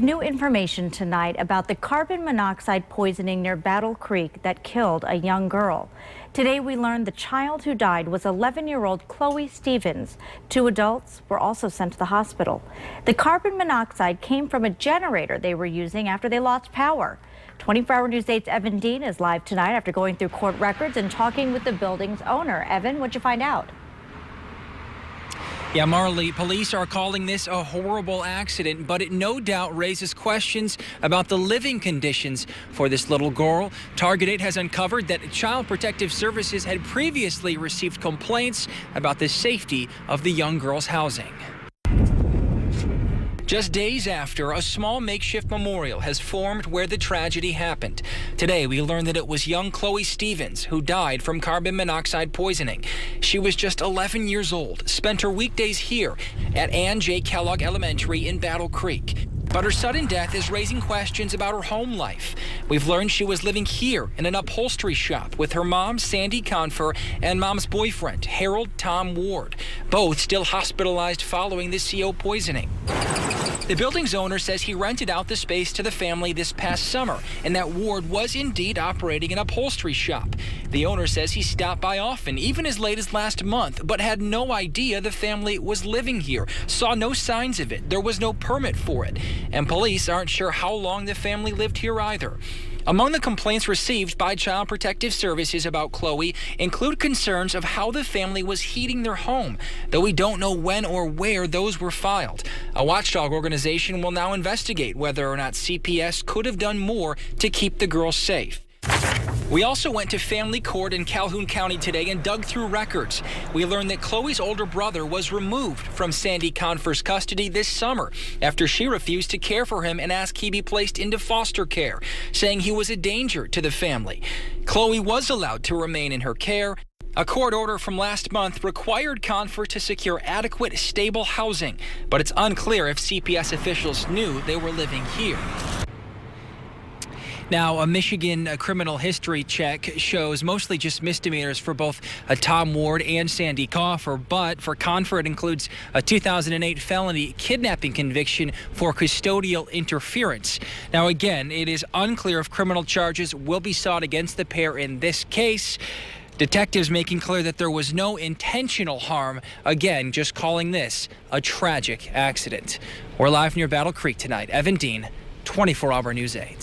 new information tonight about the carbon monoxide poisoning near Battle Creek that killed a young girl. Today we learned the child who died was 11-year-old Chloe Stevens. 2 adults were also sent to the hospital. The carbon monoxide came from a generator they were using after they lost power. 24-hour News 8's Evan Dean is live tonight after going through court records and talking with the building's owner. Evan, what'd you find out? Yeah, Marley, police are calling this a horrible accident, but it no doubt raises questions about the living conditions for this little girl. Target 8 has uncovered that Child Protective Services had previously received complaints about the safety of the young girl's housing. Just days after, a small makeshift memorial has formed where the tragedy happened. Today, we learned that it was young Chloe Stevens who died from carbon monoxide poisoning. She was just 11 years old, spent her weekdays here at Ann J. Kellogg Elementary in Battle Creek. But her sudden death is raising questions about her home life. We've learned she was living here in an upholstery shop with her mom, Sandy Confer, and mom's boyfriend, Harold Tom Ward, both still hospitalized following the CO poisoning. The building's owner says he rented out the space to the family this past summer, and that Ward was indeed operating an upholstery shop. The owner says he stopped by often, even as late as last month, but had no idea the family was living here, saw no signs of it. There was no permit for it, and police aren't sure how long the family lived here either. Among the complaints received by Child Protective Services about Chloe include concerns of how the family was heating their home, though we don't know when or where those were filed. A watchdog organization will now investigate whether or not CPS could have done more to keep the girls safe. We also went to family court in Calhoun County today and dug through records. We learned that Chloe's older brother was removed from Sandy Confer's custody this summer after she refused to care for him and asked he be placed into foster care, saying he was a danger to the family. Chloe was allowed to remain in her care. A court order from last month required Confer to secure adequate, stable housing, but it's unclear if CPS officials knew they were living here. Now, a Michigan criminal history check shows mostly just misdemeanors for both Tom Ward and Sandy Confer, but for Confer it includes a 2008 felony kidnapping conviction for custodial interference. Now, again, it is unclear if criminal charges will be sought against the pair in this case. Detectives making clear that there was no intentional harm, again, just calling this a tragic accident. We're live near Battle Creek tonight. Evan Dean, 24-hour News 8.